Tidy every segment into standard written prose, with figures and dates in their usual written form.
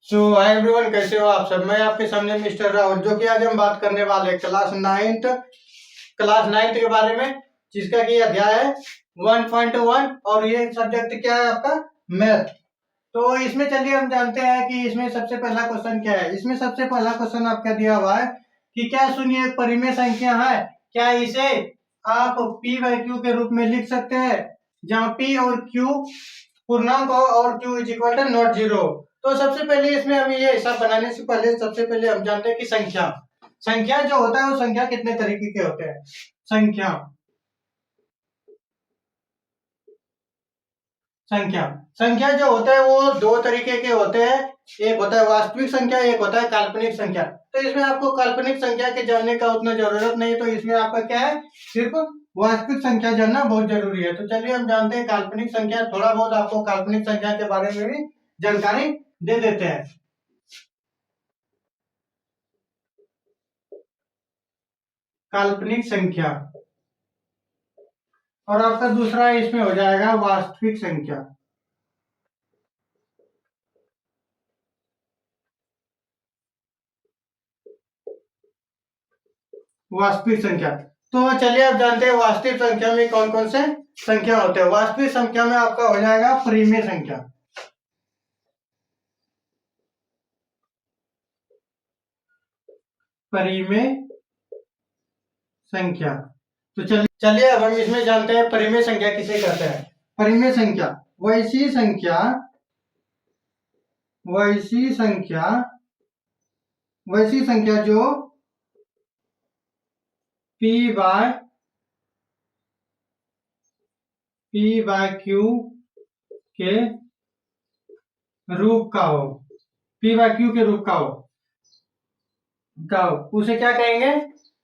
सो hi everyone, कैसे हो आप सब। मैं आपके सामने मिस्टर राहुल, जो कि आज हम बात करने वाले हैं क्लास नाइन्थ के बारे में, जिसका कि अध्याय है 1.1 और ये सब्जेक्ट क्या है आपका, मैथ। तो इसमें चलिए हम जानते हैं कि इसमें सबसे पहला क्वेश्चन क्या है। इसमें सबसे पहला क्वेश्चन आपका दिया हुआ है कि क्या शून्य एक परिमेय संख्या है, क्या इसे आप p बाई क्यू के रूप में लिख सकते हैं, जहाँ p और q पूर्णांक हो और q is equal to not zero. तो सबसे पहले इसमें हम ये हिसाब बनाने से पहले सबसे पहले हम जानते हैं कि संख्या संख्या जो होता है वो संख्या कितने तरीके के होते हैं। संख्या संख्या संख्या जो होता है वो दो तरीके के होते हैं। एक होता है वास्तविक संख्या, एक होता है काल्पनिक संख्या। तो इसमें आपको काल्पनिक संख्या के जानने का उतना जरूरत नहीं है, तो इसमें आपका क्या है, सिर्फ वास्तविक संख्या जानना बहुत जरूरी है। तो चलिए हम जानते हैं काल्पनिक संख्या, थोड़ा बहुत आपको काल्पनिक संख्या के बारे में भी जानकारी दे देते हैं। काल्पनिक संख्या और आपका दूसरा इसमें हो जाएगा वास्तविक संख्या। वास्तविक संख्या, तो चलिए आप जानते हैं वास्तविक संख्या में कौन कौन से संख्या होते हैं। वास्तविक संख्या में आपका हो जाएगा परिमेय संख्या। परिमेय संख्या, तो चलिए अब हम इसमें जानते हैं परिमेय संख्या किसे कहते हैं। परिमेय संख्या वैसी संख्या वैसी संख्या वैसी संख्या जो p बाय क्यू के रूप का हो, p बाय क्यू के रूप का हो उसे क्या कहेंगे,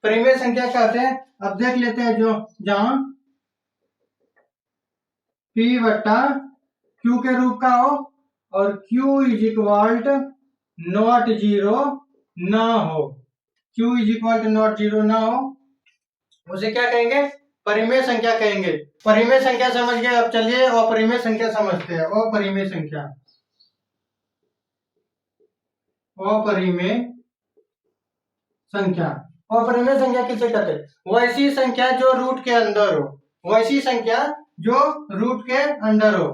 परिमेय संख्या कहते हैं। अब देख लेते हैं जो जहां p बट्टा क्यू के रूप का हो और q is equal to not zero ना हो, q is equal to not zero ना हो, उसे क्या कहेंगे, परिमेय संख्या कहेंगे। परिमेय संख्या समझ गए। अब चलिए अपरिमेय संख्या समझते हैं। अपरिमेय संख्या अपरिमेय संख्या अपरिमेय संख्या किसे कहते हैं, वैसी संख्या जो रूट के अंदर हो, वैसी संख्या जो रूट के अंदर हो,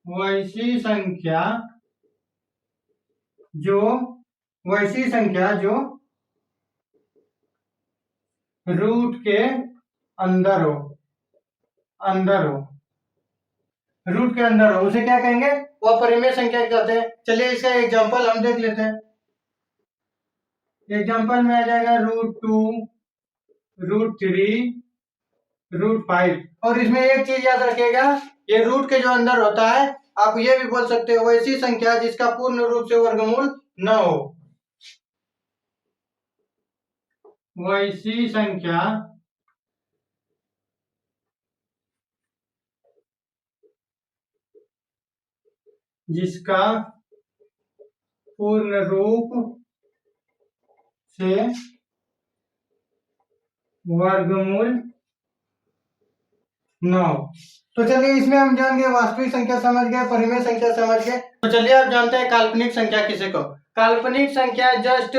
वैसी संख्या जो रूट के अंदर हो रूट के अंदर हो, उसे क्या कहेंगे, वो अपरिमेय संख्या कहते हैं। चलिए इसका एग्जांपल हम देख लेते हैं। एग्जांपल में आ जाएगा √2, √3, √5। और इसमें एक चीज याद रखिएगा, ये रूट के जो अंदर होता है, आप ये भी बोल सकते हो वैसी संख्या जिसका पूर्ण रूप से वर्गमूल न हो, वैसी संख्या जिसका पूर्ण रूप से वर्गमूल न हो। तो चलिए इसमें हम जान गए वास्तविक संख्या समझ गए, परिमेय संख्या समझ गए। तो चलिए आप जानते हैं काल्पनिक संख्या किसे को। काल्पनिक संख्या जस्ट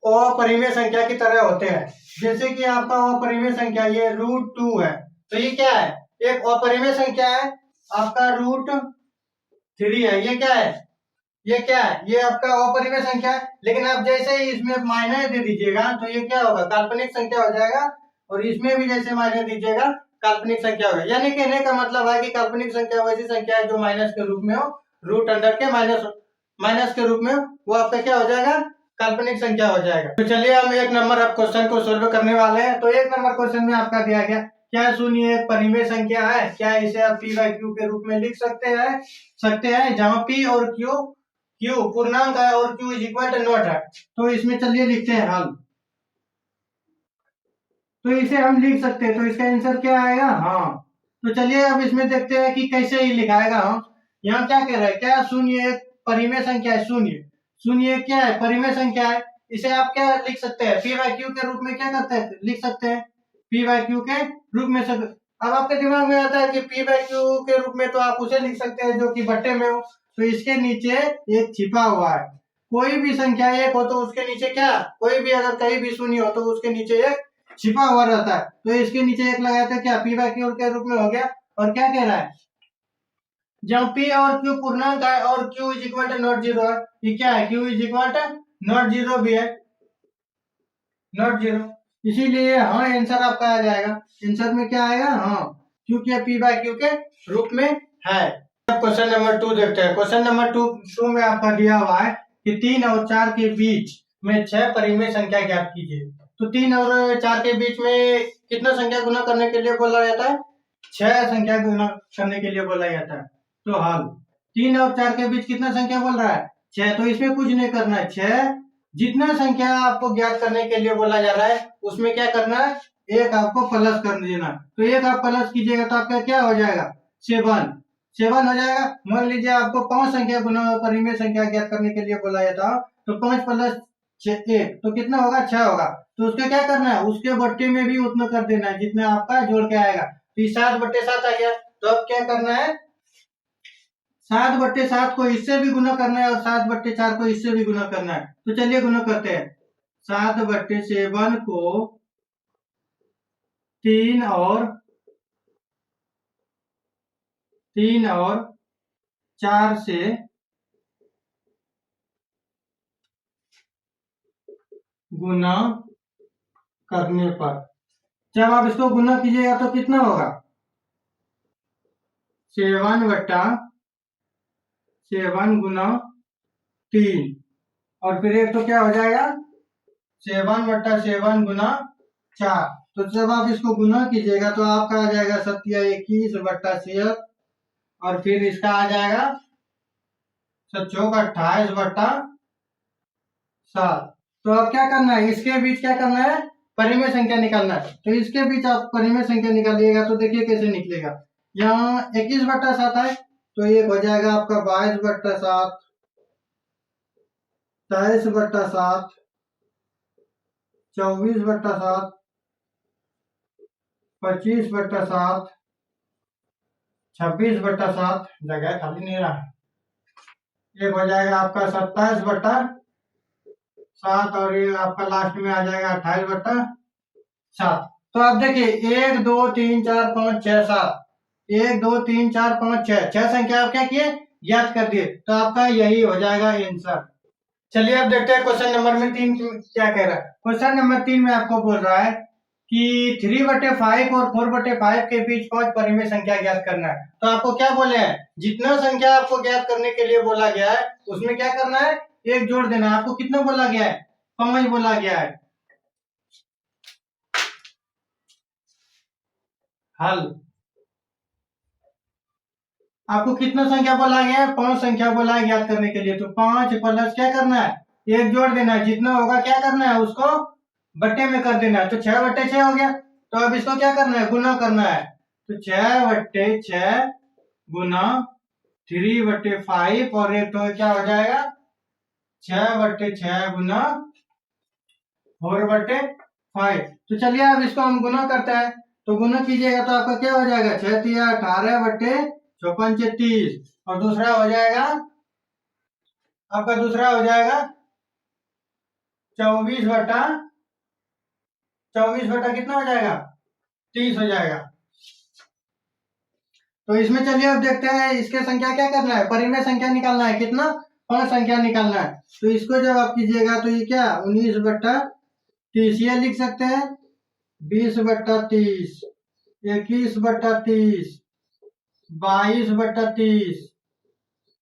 अपरिमेय संख्या की तरह होते हैं। जैसे कि आपका अपरिमेय संख्या ये √2 है, तो ये क्या है, एक अपरिमेय संख्या है। आपका √3 है, ये क्या है, ये आपका अपरिमेय संख्या है। लेकिन आप जैसे ही इसमें माइनस दे दीजिएगा तो ये क्या होगा, काल्पनिक संख्या हो जाएगा। और इसमें भी जैसे माइनस दीजिएगा काल्पनिक संख्या होगा। यानी कहने का मतलब है कि काल्पनिक संख्या वैसी संख्या है जो माइनस के रूप में हो, रूट अंडर के माइनस के रूप में हो, वो आपका क्या हो जाएगा, काल्पनिक संख्या हो जाएगा। तो चलिए हम एक नंबर अब क्वेश्चन को सोल्व करने वाले हैं। तो एक नंबर क्वेश्चन में आपका दिया गया, क्या शून्य एक परिमेय संख्या है, क्या इसे आप p बाई क्यू के रूप में लिख सकते हैं जहां p और q पूर्णांक है और q is equal to not है। तो इसमें चलिए लिखते हैं हल। तो इसे हम लिख सकते हैं, तो इसका आंसर क्या आएगा, हाँ। तो चलिए अब इसमें देखते हैं कि कैसे ही लिखाएगा हम। यहाँ क्या कह रहा है, क्या शून्य एक परिमेय संख्या है, शून्य क्या है, परिमेय संख्या है। इसे आप क्या लिख सकते हैं, p बाई क्यू के रूप में क्या करते हैं, लिख सकते हैं, p बाई क्यू के रूप में अब आपके दिमाग में आता है कि p बाई क्यू के रूप में तो आप उसे लिख सकते हैं जो कि बट्टे में हो। तो इसके नीचे एक छिपा हुआ है। कोई भी संख्या एक हो तो उसके नीचे क्या, कोई भी अगर कहीं भी शून्य हो तो उसके नीचे एक छिपा हुआ रहता है। तो इसके नीचे एक लगाते हैं, क्या पी बाई क्यू के रूप में हो गया। और क्या कह रहा है, जब पी और क्यू पूर्णांक है और q is equal to not zero है, ये क्या है, q is equal to not zero भी है, नॉट जीरो, इसीलिए हाँ आंसर आपका आ जाएगा। आंसर में क्या आएगा, हाँ, क्योंकि पी बाई क्यू के रूप में है। अब क्वेश्चन नंबर 2 देखते हैं। क्वेश्चन नंबर 2 में आपका दिया हुआ है कि 3 और 4 के बीच में 6 परिमेय संख्या ज्ञात कीजिए। तो 3 और 4 के बीच में कितना संख्या गुना करने के लिए बोला जाता है, 6 संख्या गुना करने के लिए बोला जाता है। तो हल 3 और 4 के बीच कितना संख्या बोल रहा है, 6। तो इसमें कुछ नहीं करना है, 6 जितना संख्या आपको ज्ञात करने के लिए बोला जा रहा है उसमें क्या करना है, एक आपको प्लस कर देना। तो एक आप प्लस कीजिएगा तो आपका क्या हो जाएगा, 7 हो जाएगा। मान लीजिए आपको 5 संख्या गुना परिमेय संख्या ज्ञात करने के लिए बोला जाता है, तो 5 प्लस 1 तो कितना होगा, 6 होगा। तो उसका क्या करना है, उसके बट्टे में भी उतना कर देना है जितना आपका जोड़ के आएगा। तो 7/7 आ गया। तो अब क्या करना है, 7/7 को इससे भी गुना करना है और 7/4 को इससे भी गुना करना है। तो चलिए गुना करते हैं। 7/7 को 3 और 4 से गुना करने पर, जब आप इसको गुना कीजिएगा तो कितना होगा, 7/7 गुना 3, और फिर एक तो क्या हो जाएगा, 7/7 गुना 4। तो जब आप इसको गुना कीजिएगा तो आपका आ जाएगा 21/7, और फिर इसका आ जाएगा 28/7। तो अब क्या करना है, इसके बीच क्या करना है, परिमेय संख्या निकालना है। तो इसके बीच आप परिमेय संख्या निकालिएगा तो देखिए कैसे निकलेगा। यहाँ 21/7 है तो ये हो जाएगा आपका 22/7, 23/7, 24/7, 25/7, 26/7, जगह खाली नहीं रहा, ये हो जाएगा आपका 27/7, और ये आपका लास्ट में आ जाएगा 28/7। तो आप देखिए 1 2 3 4 5 6 7, 1 2 3 4 5 6 संख्या आप क्या किए, ज्ञात कर दिए। तो आपका यही हो जाएगा आंसर। चलिए अब देखते हैं क्वेश्चन नंबर में 3 क्या कह रहा है। क्वेश्चन नंबर 3 में आपको बोल रहा है कि 3/5 और 4/5 के बीच 5 परिमेय संख्या ज्ञात करना है। तो आपको क्या बोले हैं, जितना संख्या आपको ज्ञात करने के लिए बोला गया है उसमें क्या करना है, एक जोड़ देना है। आपको कितना बोला गया है, 5 बोला गया है। हल आपको कितना संख्या बोला गया है, 5 संख्या बोला है ज्ञात करने के लिए। तो 5 प्लस क्या करना है, एक जोड़ देना है, जितना होगा क्या करना है, उसको बट्टे में कर देना है। तो 6/6 हो गया। तो अब इसको क्या करना है, गुना करना है। तो 6/6 गुना 3/5, और एक तो क्या हो जाएगा 6/6 गुना 4/5। तो चलिए अब इसको हम गुना करते हैं। तो गुना कीजिएगा तो आपका क्या हो जाएगा, 6×3=18/54, और दूसरा हो जाएगा आपका, दूसरा हो जाएगा 24/24 कितना हो जाएगा, 30 हो जाएगा। तो इसमें चलिए अब देखते हैं इसके संख्या क्या करना है, परिमेय संख्या निकालना है, कितना 5 संख्या निकालना है। तो इसको जब आप कीजिएगा तो ये क्या 19/30, ये लिख सकते हैं 20/30, 21/30, 22/30, 22/30,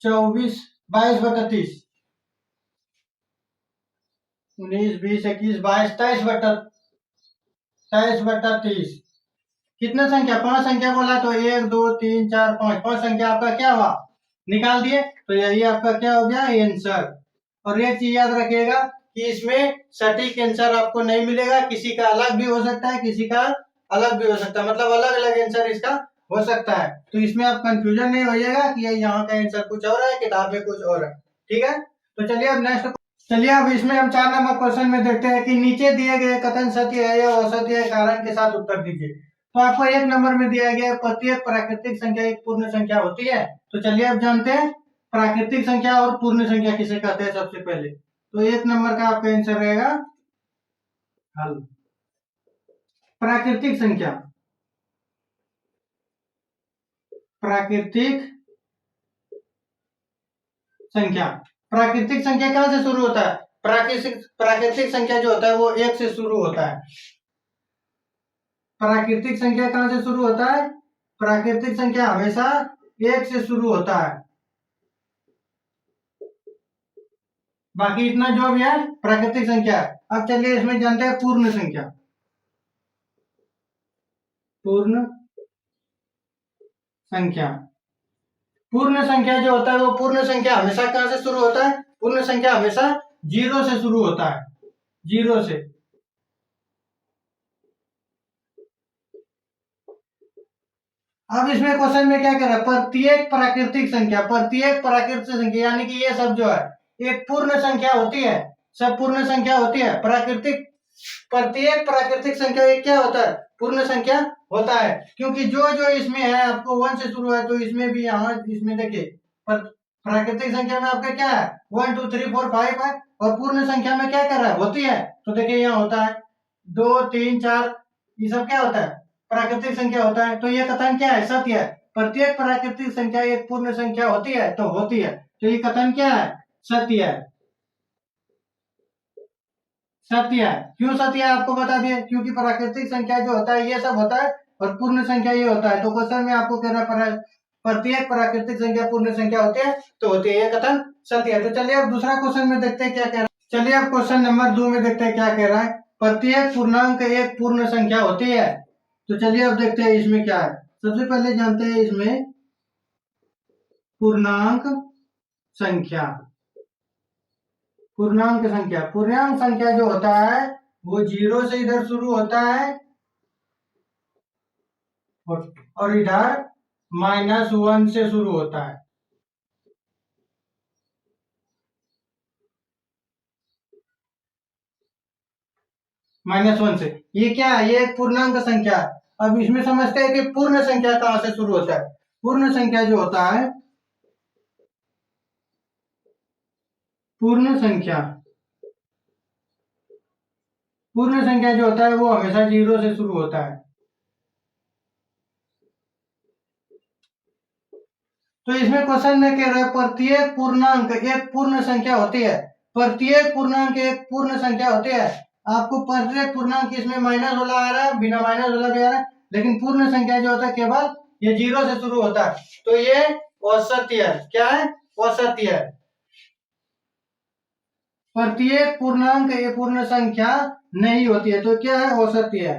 19 20 21 22 23/30। कितना संख्या, 5 संख्या बोला। तो 1 2 3 4 5 संख्या आपका क्या हुआ, निकाल दिए। तो यही आपका क्या हो गया, आंसर। और एक चीज याद रखिएगा कि इसमें सटीक आंसर आपको नहीं मिलेगा, किसी का अलग भी हो सकता है, किसी का अलग भी हो सकता है, मतलब अलग अलग आंसर इसका हो सकता है। तो इसमें आप कंफ्यूजन नहीं होइएगा कि यहाँ का आंसर कुछ और है, किताब में कुछ और है। ठीक है, तो चलिए अब नेक्स्ट, चलिए अब इसमें हम 4 नंबर क्वेश्चन में देखते हैं कि नीचे दिए गए कथन सत्य है या असत्य है, कारण के साथ उत्तर दीजिए। तो आपको 1 नंबर में दिया गया प्रत्येक प्राकृतिक संख्या एक पूर्ण संख्या होती है। तो चलिए अब जानते हैं प्राकृतिक संख्या और पूर्ण संख्या किसे कहते हैं सबसे पहले, तो 1 नंबर का आपका आंसर रहेगा हल। प्राकृतिक संख्या, प्राकृतिक संख्या, प्राकृतिक संख्या कहां से शुरू होता है? प्राकृतिक संख्या जो होता है वो 1 से शुरू होता है। प्राकृतिक संख्या कहां से शुरू होता है? प्राकृतिक संख्या हमेशा 1 से शुरू होता है। बाकी इतना जो भी है प्राकृतिक संख्या। अब चलिए इसमें जानते हैं पूर्ण संख्या। पूर्ण संख्या, पूर्ण संख्या जो होता है वो पूर्ण संख्या हमेशा कहां से शुरू होता है? पूर्ण संख्या हमेशा 0 से शुरू होता है, 0 से। अब इसमें क्वेश्चन में क्या कह रहा है? प्रत्येक प्राकृतिक संख्या, प्रत्येक प्राकृतिक संख्या यानी कि ये सब जो है एक पूर्ण संख्या होती है, सब पूर्ण संख्या होती है। प्राकृतिक, प्रत्येक प्राकृतिक संख्या एक क्या होता है? पूर्ण संख्या होता है, क्योंकि जो जो इसमें है आपको 1 से शुरू है, तो इसमें भी यहाँ इसमें देखिए प्राकृतिक संख्या में आपका क्या है 1 2 3 4 5 है, और पूर्ण संख्या में क्या कर रहा है होती है, तो देखिए यहाँ होता है 2 3 4, ये सब क्या होता है प्राकृतिक संख्या होता है। तो ये कथन क्या है? सत्य है। प्रत्येक प्राकृतिक संख्या एक पूर्ण संख्या होती है, तो होती है, तो ये कथन क्या है? सत्य है, सत्य है। क्यों सत्य है आपको बता दिए, क्योंकि प्राकृतिक संख्या जो होता है ये सब होता है और पूर्ण संख्या ये होता है। तो क्वेश्चन में आपको कह रहा है प्रत्येक प्राकृतिक संख्या पूर्ण संख्या होती है, तो होती है, ये कथन सत्य है। तो चलिए अब दूसरा क्वेश्चन में देखते हैं क्या कह रहा है। चलिए अब क्वेश्चन नंबर 2 में देखते हैं क्या कह रहा है। प्रत्येक पूर्णांक एक पूर्ण संख्या होती है। तो चलिए अब देखते हैं इसमें क्या है। सबसे पहले जानते हैं इसमें पूर्णांक संख्या। पूर्णांक संख्या, पूर्णांक संख्या जो होता है वो 0 से इधर शुरू होता है और इधर -1 से शुरू होता है। -1 से, ये क्या है? ये एक पूर्णांक संख्या। अब इसमें समझते हैं कि पूर्ण संख्या कहां से शुरू होता है। पूर्ण संख्या जो होता है, पूर्ण संख्या, पूर्ण संख्या जो होता है वो हमेशा 0 से शुरू होता है। तो इसमें क्वेश्चन में कह रहे हैं प्रत्येक पूर्णांक एक पूर्ण संख्या होती है। प्रत्येक पूर्णांक एक पूर्ण संख्या होती है। आपको प्रत्येक पूर्णांक इसमें माइनस वाला आ रहा है, बिना माइनस वाला भी आ रहा है, लेकिन पूर्ण संख्या जो होता है केवल ये 0 से शुरू होता है, तो ये असत्य है। क्या है? असत्य है। प्रत्येक पूर्णांक एक पूर्ण संख्या नहीं होती है, तो क्या है? असत्य है,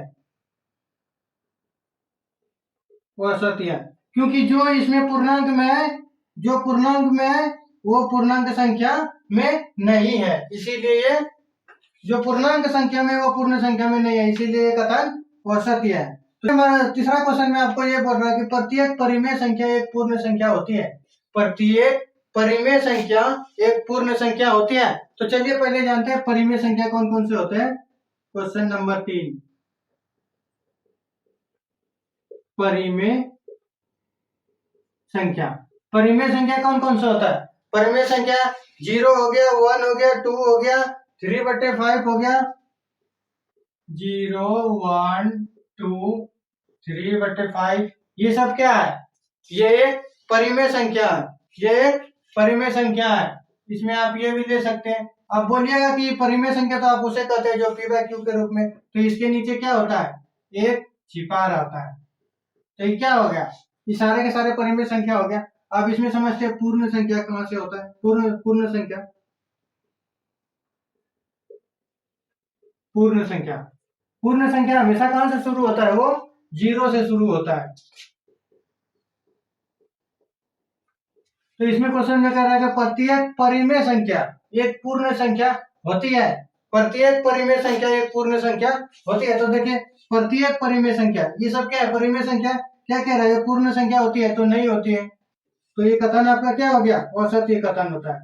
असत्य है। क्योंकि जो इसमें पूर्णांक में है, जो पूर्णांक में है वो पूर्णांक संख्या में नहीं है, इसीलिए ये जो पूर्णांक संख्या में वो पूर्ण संख्या में नहीं है, इसीलिए ये कथन असत्य है। तो हमारा तीसरा क्वेश्चन में आपको ये बोल रहा है कि प्रत्येक परिमेय संख्या एक पूर्ण संख्या होती है। प्रत्येक परिमेय संख्या एक पूर्ण संख्या होती है। तो चलिए पहले जानते हैं परिमेय संख्या कौन कौन से होते हैं। क्वेश्चन नंबर 3, परिमेय संख्या। परिमेय संख्या कौन कौन सा होता है? परिमेय संख्या 0 हो गया, 1 हो गया, 2 हो गया, 3/5 हो गया। 0 1 2 3/5, ये सब क्या है? ये एक परिमेय संख्या है, ये एक परिमेय संख्या है। इसमें आप ये भी ले सकते हैं। आप बोलिएगा कि परिमेय संख्या तो आप उसे कहते हैं जो p/q के रूप में, तो इसके नीचे क्या होता है? एक छिपा रहता है। तो ये क्या हो गया? ये सारे के सारे परिमेय संख्या हो गया। अब इसमें समझते हैं पूर्ण संख्या कहां से होता है। पूर्ण संख्या, पूर्ण संख्या, पूर्ण संख्या हमेशा कहां से शुरू होता है? वो 0 से शुरू होता है। तो इसमें क्वेश्चन में कह रहा है कि प्रत्येक परिमेय संख्या एक पूर्ण संख्या होती है। प्रत्येक परिमेय संख्या एक पूर्ण संख्या होती है। तो देखिए प्रत्येक परिमेय संख्या, ये सब क्या है? परिमेय संख्या क्या कह रहा है? पूर्ण संख्या होती है, तो नहीं होती है, तो ये कथन आपका क्या हो गया? असत्य कथन होता है,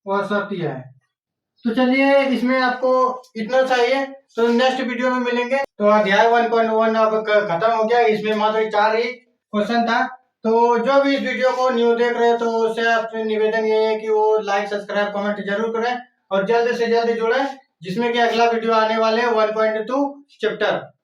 असत्य है। तो चलिए इसमें आपको इतना चाहिए, तो नेक्स्ट वीडियो में मिलेंगे। तो अध्याय 1.1 अब खत्म हो गया। इसमें मात्र 4 ही क्वेश्चन था। तो जो भी इस वीडियो को न्यू देख रहे हैं तो उससे आपसे निवेदन ये है कि वो लाइक सब्सक्राइब कमेंट जरूर करें और जल्द से जल्द जुड़े, जिसमें कि अगला वीडियो आने वाले 1.2 चैप्टर।